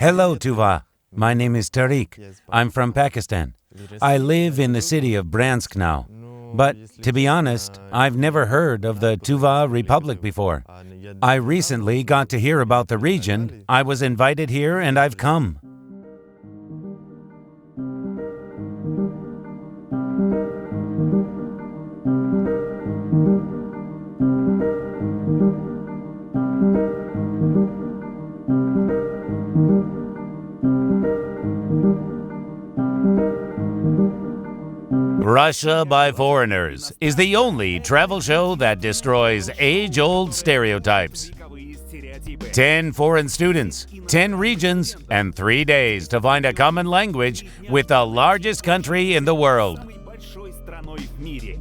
Hello, Tuva. My name is Tariq. I'm from Pakistan. I live in the city of Bryansk now. But to be honest, I've never heard of the Tuva Republic before. I recently got to hear about the region. I was invited here and I've come. Russia by Foreigners is the only travel show that destroys age-old stereotypes. 10 foreign students, 10 regions, and 3 days to find a common language with the largest country in the world.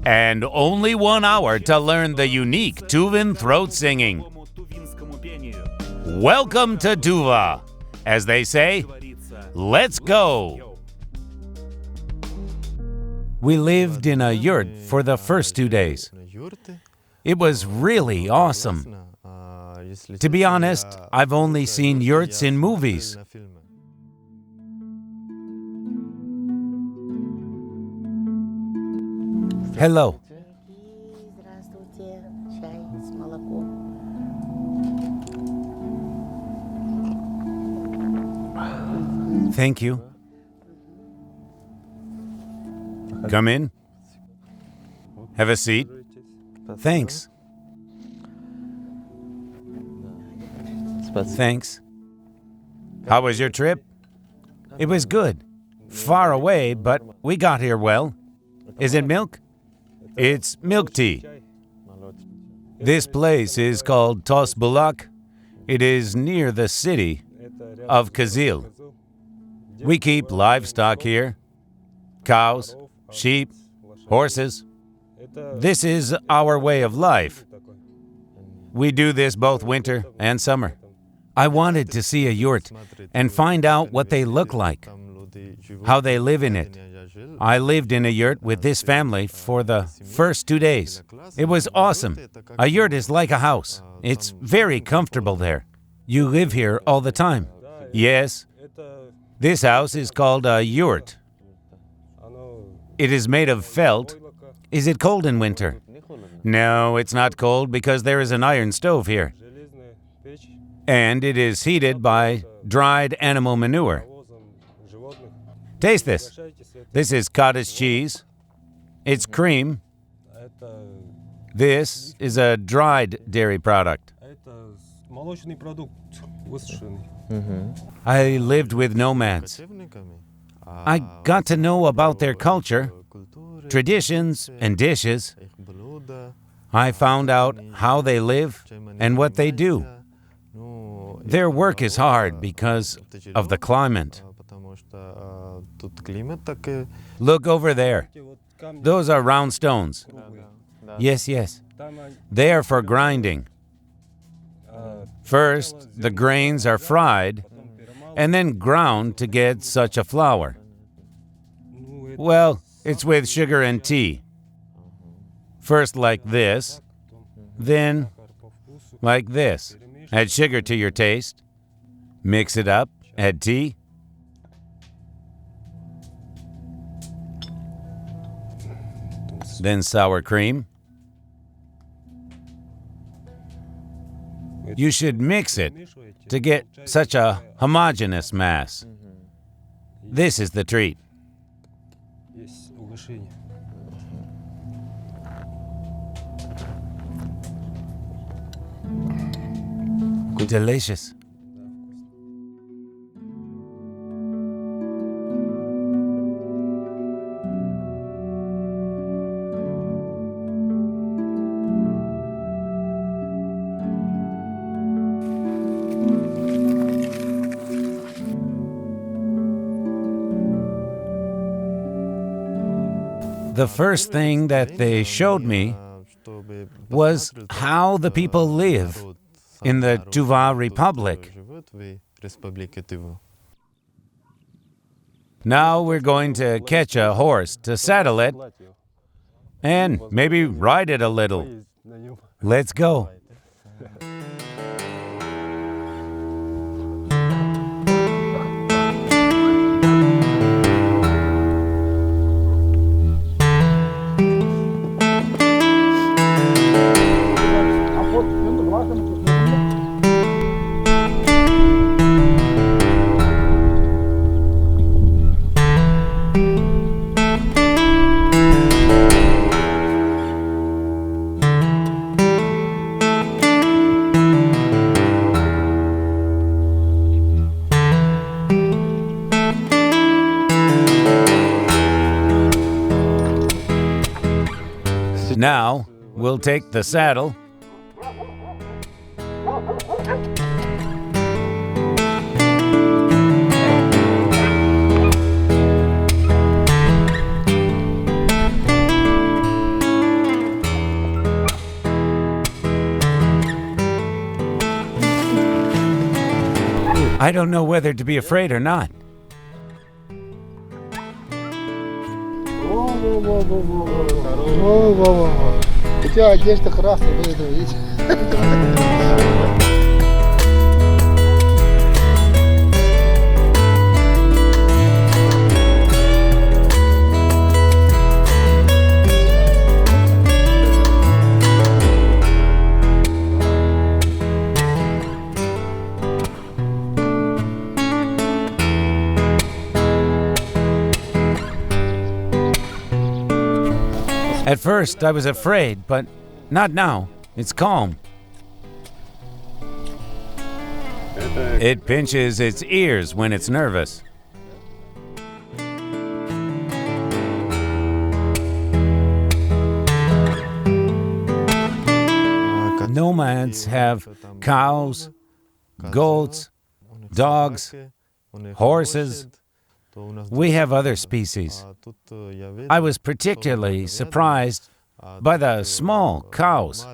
And only 1 hour to learn the unique Tuvan throat singing. Welcome to Tuva. As they say, let's go. We lived in a yurt for the first 2 days. It was really awesome. To be honest, I've only seen yurts in movies. Hello. Thank you. Come in. Have a seat. Thanks. Thanks. How was your trip? It was good. Far away, but we got here well. Is it milk? It's milk tea. This place is called Tosbulak. It is near the city of Kazil. We keep livestock here. Cows, sheep, horses. This is our way of life. We do this both winter and summer. I wanted to see a yurt and find out what they look like, how they live in it. I lived in a yurt with this family for the first 2 days. It was awesome. A yurt is like a house. It's very comfortable there. You live here all the time. Yes. This house is called a yurt. It is made of felt. Is it cold in winter? No, it's not cold because there is an iron stove here. And it is heated by dried animal manure. Taste this. This is cottage cheese. It's cream. This is a dried dairy product. I lived with nomads. I got to know about their culture, traditions, and dishes. I found out how they live and what they do. Their work is hard because of the climate. Look over there. Those are round stones. Yes, yes. They are for grinding. First, the grains are fried and then ground to get such a flour. Well, it's with sugar and tea. First like this, then like this. Add sugar to your taste. Mix it up, add tea. Then sour cream. You should mix it to get such a homogeneous mass. This is the treat. Delicious. The first thing that they showed me was how the people live in the Tuva Republic. Now we're going to catch a horse to saddle it and maybe ride it a little. Let's go. Now, we'll take the saddle. I don't know whether to be afraid or not. У тебя одежда красная, видите? At first, I was afraid, but not now. It's calm. It pinches its ears when it's nervous. Nomads have cows, goats, dogs, horses. We have other species. I was particularly surprised by the small cows.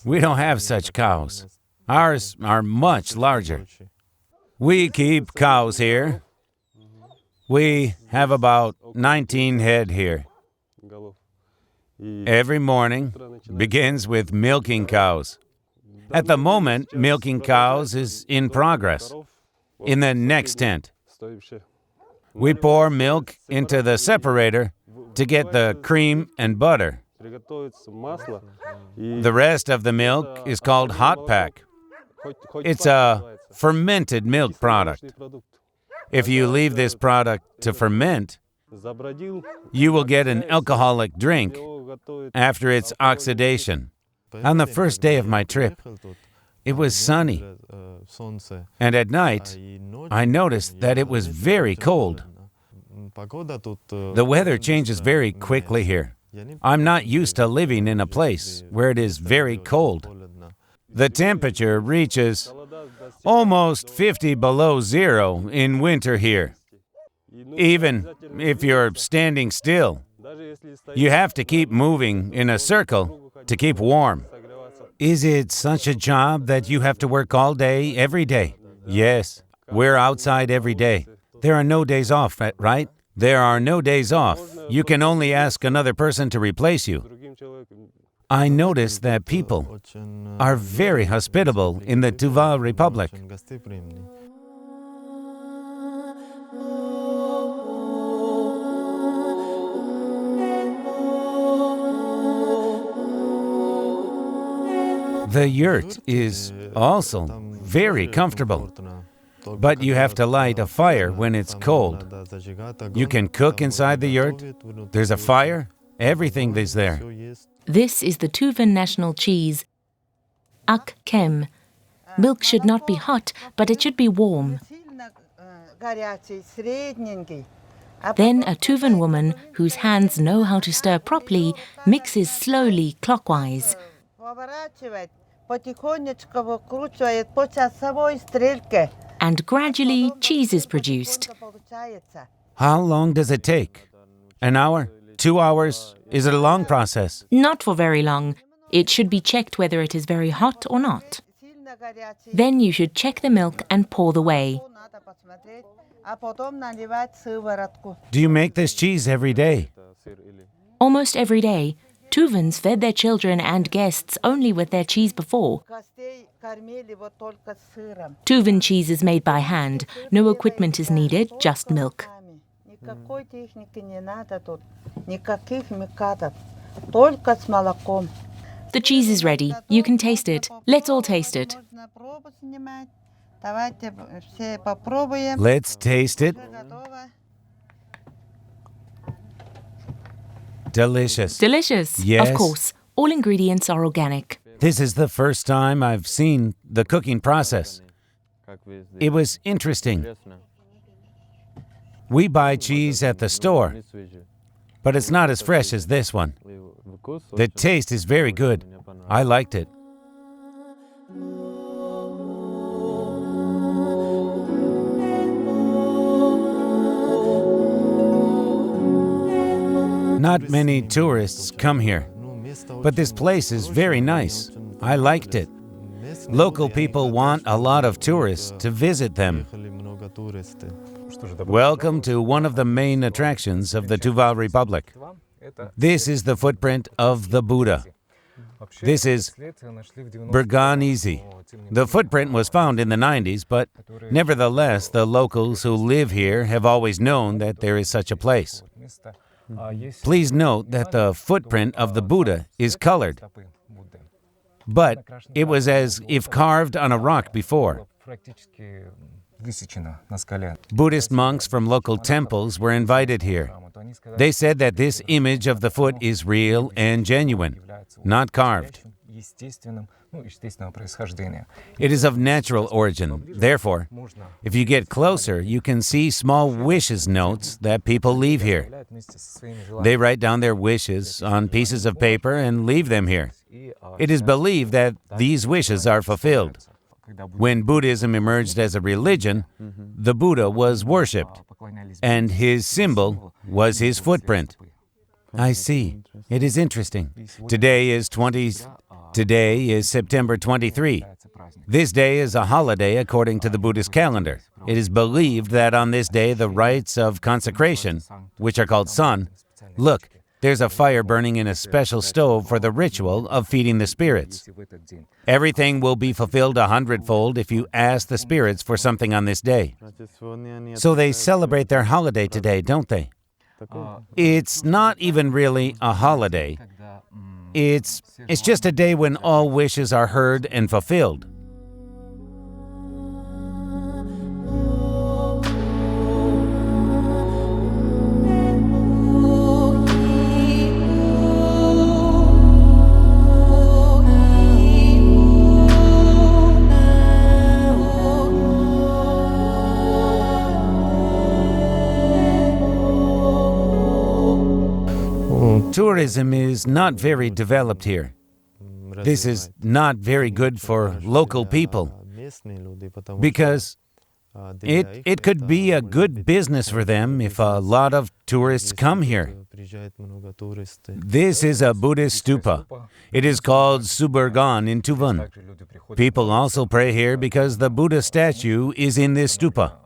We don't have such cows. Ours are much larger. We keep cows here. We have about 19 head here. Every morning begins with milking cows. At the moment, milking cows is in progress in the next tent. We pour milk into the separator to get the cream and butter. The rest of the milk is called hot pack. It's a fermented milk product. If you leave this product to ferment, you will get an alcoholic drink after its oxidation. On the first day of my trip, it was sunny, and at night, I noticed that it was very cold. The weather changes very quickly here. I'm not used to living in a place where it is very cold. The temperature reaches almost 50 below zero in winter here. Even if you're standing still, you have to keep moving in a circle to keep warm. Is it such a job that you have to work all day, every day? Yes, we're outside every day. There are no days off, right? There are no days off. You can only ask another person to replace you. I noticed that people are very hospitable in the Tuva Republic. The yurt is also very comfortable, but you have to light a fire when it's cold. You can cook inside the yurt. There's a fire. Everything is there. This is the Tuvan national cheese, ak kem. Milk should not be hot, but it should be warm. Then a Tuvan woman, whose hands know how to stir properly, mixes slowly clockwise. And gradually cheese is produced. How long does it take? An hour? 2 hours? Is it a long process? Not for very long. It should be checked whether it is very hot or not. Then you should check the milk and pour the whey. Do you make this cheese every day? Almost every day. Tuvans fed their children and guests only with their cheese before. Tuvan cheese is made by hand. No equipment is needed, just milk. The cheese is ready. You can taste it. Let's all taste it. Let's taste it. Delicious. Delicious. Yes. Of course. All ingredients are organic. This is the first time I've seen the cooking process. It was interesting. We buy cheese at the store, but it's not as fresh as this one. The taste is very good. I liked it. Not many tourists come here, but this place is very nice. I liked it. Local people want a lot of tourists to visit them. Welcome to one of the main attractions of the Tuva Republic. This is the footprint of the Buddha. This is Bryansk. The footprint was found in the 90s, but nevertheless, the locals who live here have always known that there is such a place. Please note that the footprint of the Buddha is colored, but it was as if carved on a rock before. Buddhist monks from local temples were invited here. They said that this image of the foot is real and genuine, not carved. It is of natural origin. Therefore, if you get closer, you can see small wishes notes that people leave here. They write down their wishes on pieces of paper and leave them here. It is believed that these wishes are fulfilled. When Buddhism emerged as a religion, the Buddha was worshipped, and his symbol was his footprint. I see. It is interesting. Today is September 23. This day is a holiday according to the Buddhist calendar. It is believed that on this day the rites of consecration, which are called sun, look, there's a fire burning in a special stove for the ritual of feeding the spirits. Everything will be fulfilled 100-fold if you ask the spirits for something on this day. So they celebrate their holiday today, don't they? It's not even really a holiday. It's just a day when all wishes are heard and fulfilled. Tourism is not very developed here. This is not very good for local people because it could be a good business for them if a lot of tourists come here. This is a Buddhist stupa. It is called Suburgan in Tuvan. People also pray here because the Buddha statue is in this stupa.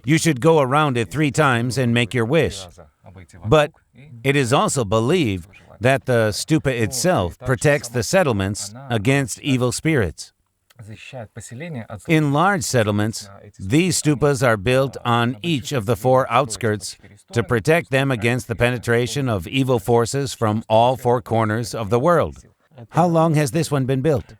You should go around it 3 times and make your wish. But it is also believed that the stupa itself protects the settlements against evil spirits. In large settlements, these stupas are built on each of the 4 outskirts to protect them against the penetration of evil forces from all 4 corners of the world. How long has this one been built?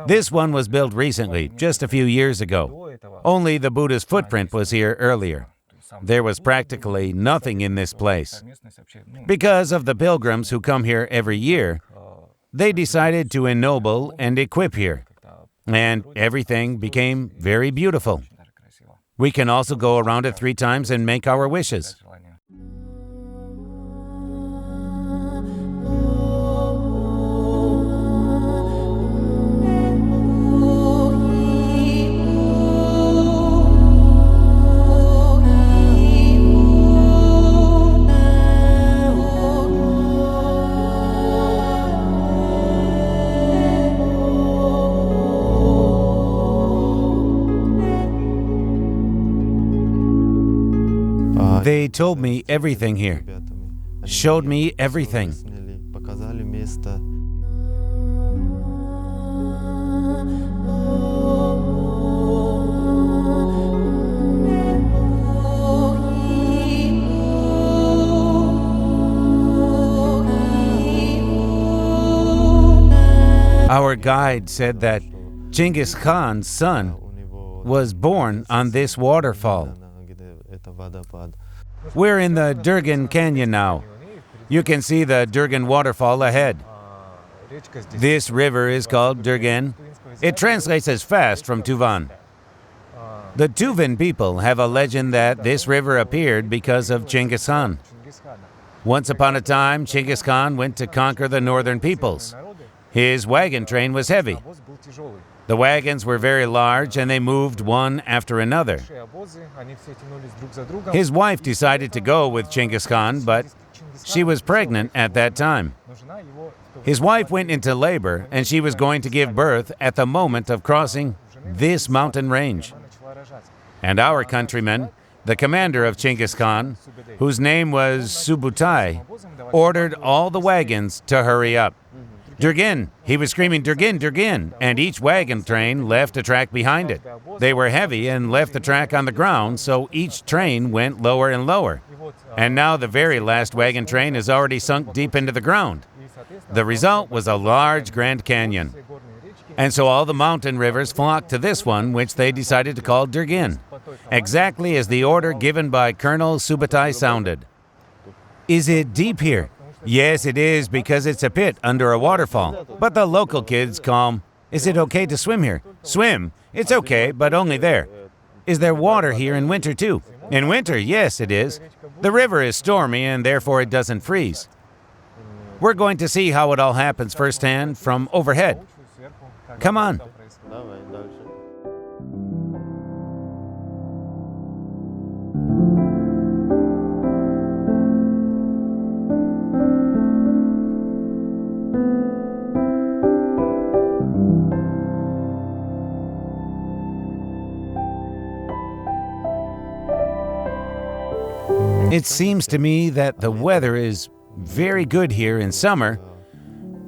This one was built recently, just a few years ago. Only the Buddha's footprint was here earlier. There was practically nothing in this place. Because of the pilgrims who come here every year, they decided to ennoble and equip here, and everything became very beautiful. We can also go around it 3 times and make our wishes. They told me everything here, showed me everything. Our guide said that Genghis Khan's son was born on this waterfall. We're in the Durgan Canyon now. You can see the Durgan waterfall ahead. This river is called Durgan. It translates as fast from Tuvan. The Tuvan people have a legend that this river appeared because of Genghis Khan. Once upon a time, Chinggis Khan went to conquer the northern peoples. His wagon train was heavy. The wagons were very large and they moved one after another. His wife decided to go with Chinggis Khan, but she was pregnant at that time. His wife went into labor and she was going to give birth at the moment of crossing this mountain range. And our countryman, the commander of Chinggis Khan, whose name was Subutai, ordered all the wagons to hurry up. Durgin! He was screaming, Durgin, Durgin! And each wagon train left a track behind it. They were heavy and left the track on the ground, so each train went lower and lower. And now the very last wagon train is already sunk deep into the ground. The result was a large Grand Canyon. And so all the mountain rivers flocked to this one, which they decided to call Durgin, exactly as the order given by Colonel Subutai sounded. Is it deep here? Yes, it is, because it's a pit under a waterfall. But the local kids call, is it okay to swim here? Swim? It's okay, but only there. Is there water here in winter too? In winter, yes, it is. The river is stormy and therefore it doesn't freeze. We're going to see how it all happens firsthand from overhead. Come on. It seems to me that the weather is very good here in summer,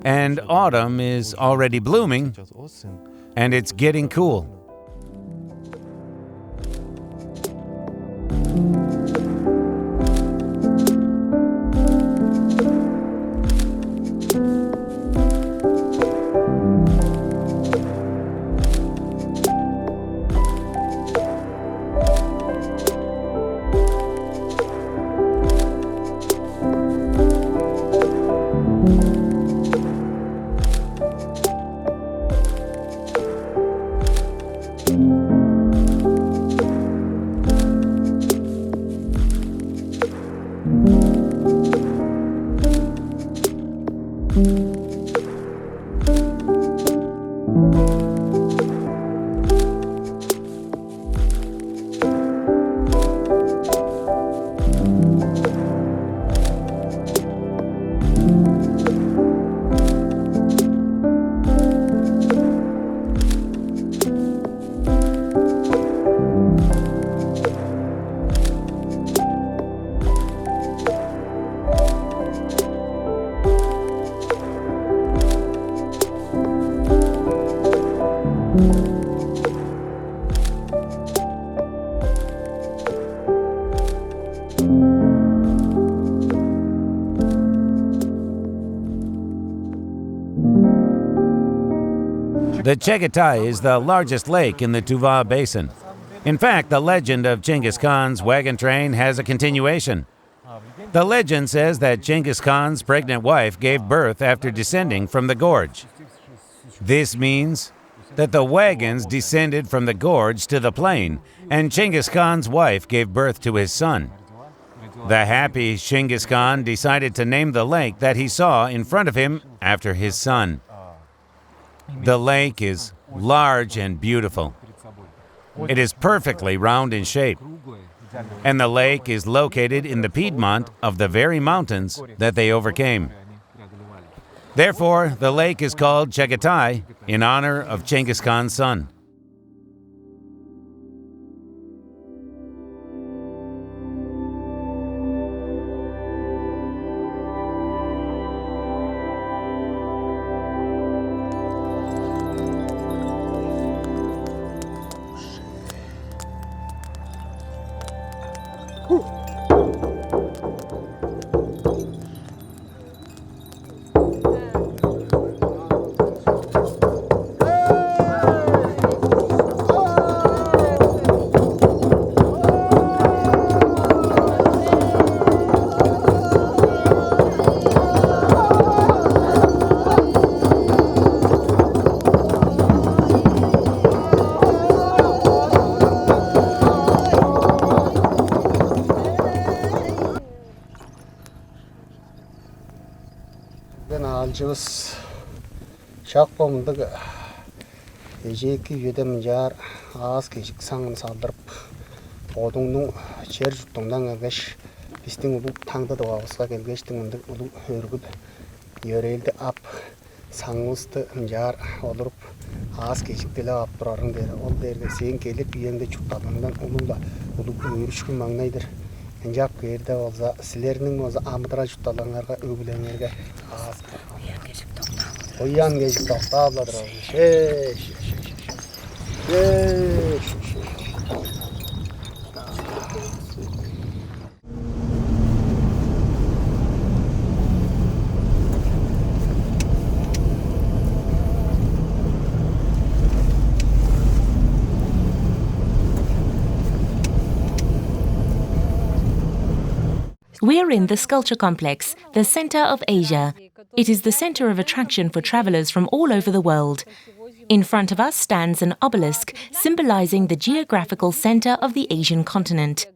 and autumn is already blooming, and it's getting cool. The Chagatai is the largest lake in the Tuva basin. In fact, the legend of Chinggis Khan's wagon train has a continuation. The legend says that Chinggis Khan's pregnant wife gave birth after descending from the gorge. This means that the wagons descended from the gorge to the plain, and Chinggis Khan's wife gave birth to his son. The happy Chinggis Khan decided to name the lake that he saw in front of him after his son. The lake is large and beautiful. It is perfectly round in shape, and the lake is located in the Piedmont of the very mountains that they overcame. Therefore, the lake is called Chagatai in honor of Chinggis Khan's son. Elçimiz şakpamdık ejeki yüdem jar ağız keşik sangın saldırıp odunun çer juttundan agaş bistin ulu tangda da ağızga gelgeçtin ulu hörgüd yöreldi ap sangıstı jar olurup ağız keşik dile ap durarın der ol derge sen gelip yende çuttalından ulu da ulu örüşkün magnaydır Encap geride olsa silerinin olsa amdıra juttallarga ögülenlerge ağız Oyan geçip dokta abladır abi. We're in the sculpture complex, the center of Asia. It is the center of attraction for travelers from all over the world. In front of us stands an obelisk symbolizing the geographical center of the Asian continent.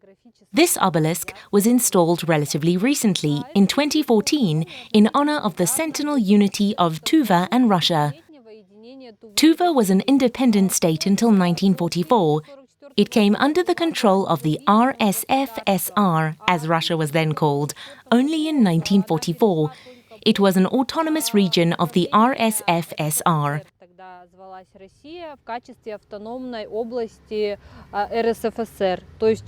This obelisk was installed relatively recently, in 2014, in honor of the centennial unity of Tuva and Russia. Tuva was an independent state until 1944. It came under the control of the RSFSR, as Russia was then called, only in 1944. It was an autonomous region of the RSFSR.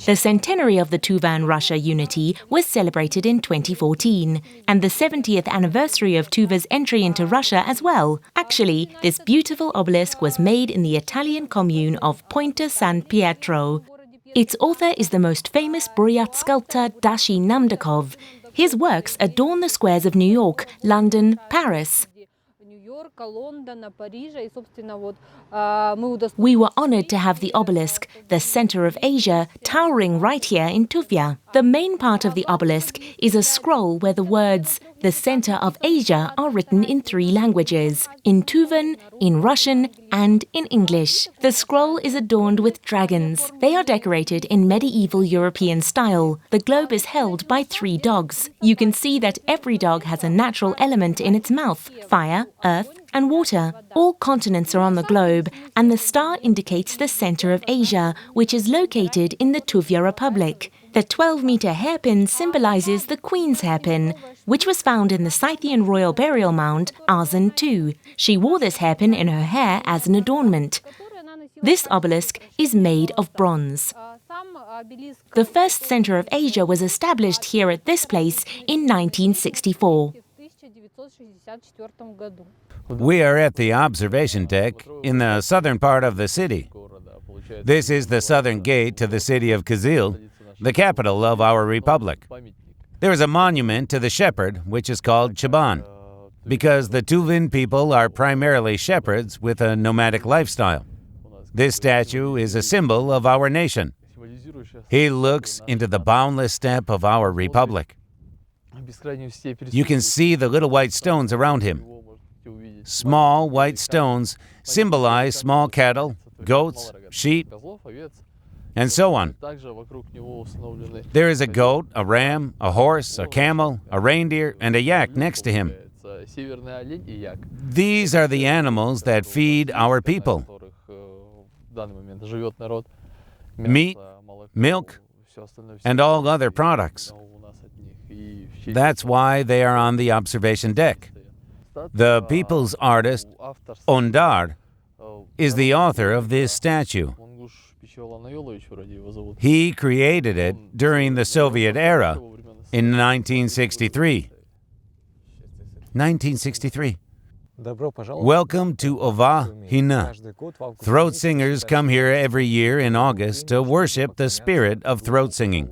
The centenary of the Tuvan Russia unity was celebrated in 2014, and the 70th anniversary of Tuva's entry into Russia as well. Actually, this beautiful obelisk was made in the Italian commune of Ponte San Pietro. Its author is the most famous Buryat sculptor Dashi Namdakov. His works adorn the squares of New York, London, Paris. We were honored to have the obelisk, the center of Asia, towering right here in Tuvia. The main part of the obelisk is a scroll where the words "the center of Asia" are written in 3 languages: in Tuvan, in Russian, and in English. The scroll is adorned with dragons. They are decorated in medieval European style. The globe is held by 3 dogs. You can see that every dog has a natural element in its mouth: fire, earth, and water. All continents are on the globe, and the star indicates the center of Asia, which is located in the Tuvia Republic. The 12-meter hairpin symbolizes the Queen's hairpin, which was found in the Scythian royal burial mound, Arzen II. She wore this hairpin in her hair as an adornment. This obelisk is made of bronze. The first center of Asia was established here at this place in 1964. We are at the observation deck in the southern part of the city. This is the southern gate to the city of Kizil, the capital of our republic. There is a monument to the shepherd, which is called Chaban, because the Tuvan people are primarily shepherds with a nomadic lifestyle. This statue is a symbol of our nation. He looks into the boundless steppe of our republic. You can see the little white stones around him. Small white stones symbolize small cattle, goats, sheep, and so on. There is a goat, a ram, a horse, a camel, a reindeer, and a yak next to him. These are the animals that feed our people. Meat, milk, and all other products. That's why they are on the observation deck. The people's artist, Ondar, is the author of this statue. He created it during the Soviet era in 1963. 1963. Welcome to Ova Hina. Throat singers come here every year in August to worship the spirit of throat singing.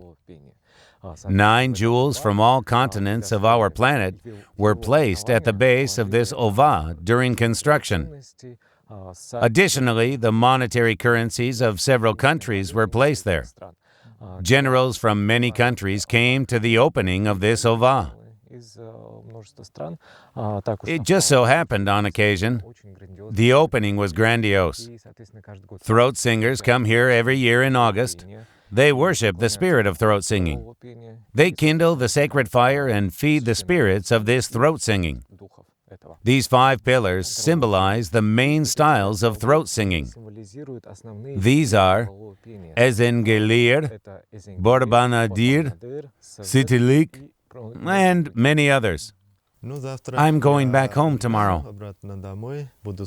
9 jewels from all continents of our planet were placed at the base of this ova during construction. Additionally, the monetary currencies of several countries were placed there. Generals from many countries came to the opening of this ova. It just so happened on occasion, the opening was grandiose. Throat singers come here every year in August. They worship the spirit of throat singing. They kindle the sacred fire and feed the spirits of this throat singing. These 5 pillars symbolize the main styles of throat singing. These are Ezengelir, Borbanadir, Sitilik, and many others. I'm going back home tomorrow.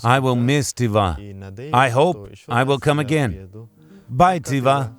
I will miss Tiva. I hope I will come again. Bye, Tiva.